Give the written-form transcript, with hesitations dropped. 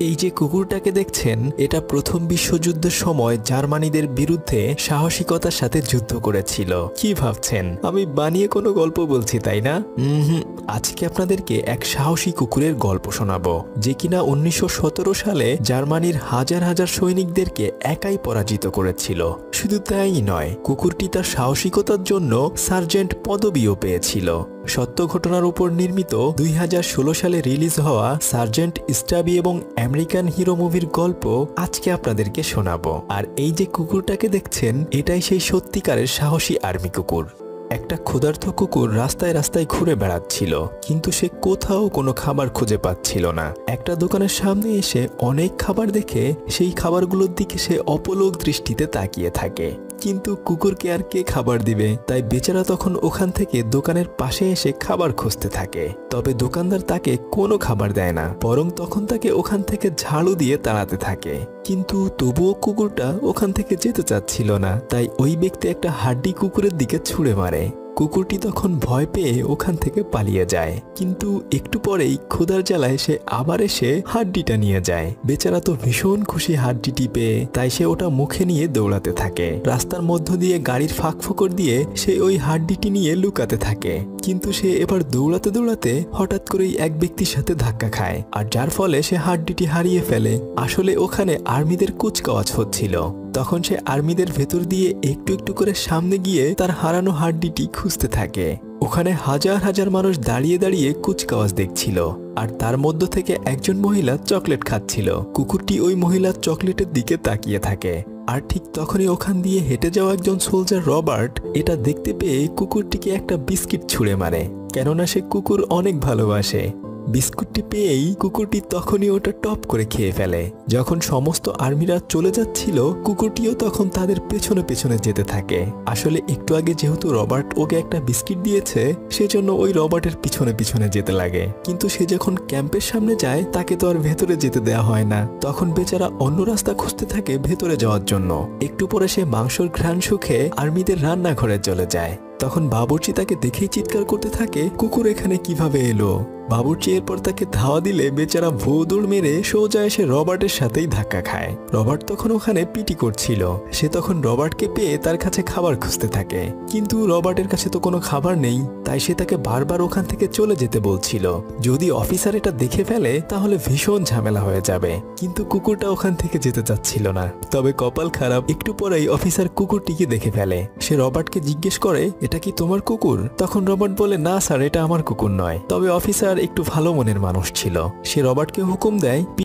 এই যে কুকুরটাকে দেখছেন, এটা প্রথম বিশ্বযুদ্ধের সময় জার্মানিদের বিরুদ্ধে সাহসিকতার সাথে যুদ্ধ করেছিল। কি ভাবছেন আমি বানিয়ে কোনো গল্প বলছি, তাই না? আজকে আপনাদেরকে এক সাহসী কুকুরের গল্প শোনাবো, যে কিনা 1917 সালে জার্মানির হাজার হাজার সৈনিকদেরকে একাই পরাজিত করেছিল। শুধু তাই নয়, কুকুরটি তার সাহসিকতার জন্য সার্জেন্ট পদবিও পেয়েছিল। সত্য ঘটনার উপর নির্মিত 2016 সালে রিলিজ হওয়া সার্জেন্ট স্টাবি এবং আমেরিকান হিরো মুভির গল্প আজকে আপনাদেরকে শোনাবো। আর এই যে কুকুরটাকে দেখছেন, এটাই সেই সত্যিকারের সাহসী আর্মি কুকুর। একটা ক্ষুধার্ত কুকুর রাস্তায় রাস্তায় ঘুরে বেড়াচ্ছিল, কিন্তু সে কোথাও কোনো খাবার খুঁজে পাচ্ছিল না। একটা দোকানের সামনে এসে অনেক খাবার দেখে সেই খাবারগুলোর দিকে সে অপলক দৃষ্টিতে তাকিয়ে থাকে, কিন্তু কুকুরকে আর কে খাবার দিবে? তাই বেচারা তখন ওখান থেকে দোকানের পাশে এসে খাবার খুঁজতে থাকে। তবে দোকানদার তাকে কোনো খাবার দেয় না, বরং তখন তাকে ওখান থেকে ঝাড়ু দিয়ে তাড়াতে থাকে। কিন্তু তবুও কুকুরটা ওখান থেকে যেতে চাচ্ছিল না, তাই ওই ব্যক্তি একটা হাড্ডি কুকুরের দিকে ছুঁড়ে মারে। কুকুরটি তখন ভয় পেয়ে ওখান থেকে পালিয়ে যায়, কিন্তু একটু পরেই ক্ষুধার জ্বালায় সে আবার এসে হাড্ডিটা নিয়ে যায়। বেচারা তো ভীষণ খুশি হাড্ডিটি পেয়ে, তাই সে ওটা মুখে নিয়ে দৌড়াতে থাকে। রাস্তার মধ্য দিয়ে গাড়ির ফাঁক ফোকর দিয়ে সে ওই হাড্ডিটি নিয়ে লুকাতে থাকে। কিন্তু সে এবার দৌড়াতে দৌড়াতে হঠাৎ করেই এক ব্যক্তির সাথে ধাক্কা খায়, আর যার ফলে সে হাড্ডিটি হারিয়ে ফেলে। আসলে ওখানে আর্মিদের কুচকাওয়াজ হচ্ছিল। তখন সে আর্মিদের ভেতর দিয়ে একটু একটু করে সামনে গিয়ে তার হারানো হাড্ডিটি খুঁজতে থাকে। ওখানে হাজার হাজার মানুষ দাঁড়িয়ে দাঁড়িয়ে কুচকাওয়াজ দেখছিল, আর তার মধ্য থেকে একজন মহিলা চকলেট খাচ্ছিল। কুকুরটি ওই মহিলার চকলেটের দিকে তাকিয়ে থাকে, আর ঠিক তখনই ওখান দিয়ে হেঁটে যাওয়া একজন সোলজার রবার্ট এটা দেখতে পেয়ে কুকুরটিকে একটা বিস্কিট ছুঁড়ে মারে, কেননা সে কুকুর অনেক ভালোবাসে। বিস্কুটটি পেয়েই কুকুরটি তখনই ওটা টপ করে খেয়ে ফেলে। যখন সমস্ত আর্মিরা চলে যাচ্ছিল, কুকুরটিও তখন তাদের পেছনে পেছনে যেতে থাকে। আসলে একটু আগে যেহেতু রবার্ট ওকে একটা বিস্কিট দিয়েছে, সেজন্য ওই রবার্টের পিছনে পিছনে যেতে লাগে। কিন্তু সে যখন ক্যাম্পের সামনে যায়, তাকে তো আর ভেতরে যেতে দেওয়া হয় না। তখন বেচারা অন্য রাস্তা খুঁজতে থাকে ভেতরে যাওয়ার জন্য। একটু পরে সে মাংসর ঘ্রাণ শুকে আর্মিদের রান্নাঘরে চলে যায়। তখন বাবুর্চি তাকে দেখেই চিৎকার করতে থাকে, কুকুর এখানে কিভাবে এলো? বাবুর্চি এরপর তাকে ধাওয়া দিলে বেচারা ভৌ দৌড় মেরে সোজা এসে রবার্টের সাথেই ধাক্কা খায়। রবার্ট তখন ওখানে পিটি করছিল। সে তখন রবার্টকে পেয়ে তার কাছে খাবার খুঁজতে থাকে, কিন্তু রবার্টের কাছে তো কোনো খাবার নেই। তাই সে তাকে বারবার ওখান থেকে চলে যেতে বলছিল। যদি অফিসার এটা দেখে ফেলে তাহলে ভীষণ ঝামেলা হয়ে যাবে, কিন্তু কুকুরটা ওখান থেকে যেতে চাচ্ছিল না। তবে কপাল খারাপ, একটু পরেই অফিসার কুকুরটিকে দেখে ফেলে। সে রবার্টকে জিজ্ঞেস করে, এটা কি তোমার কুকুর? তখন রবার্ট বলে, না স্যার, এটা আমার কুকুর নয়। তবে অফিসার একটু ভালো মনের মানুষ ছিল। সে রবার্টকে হুকুম দেয়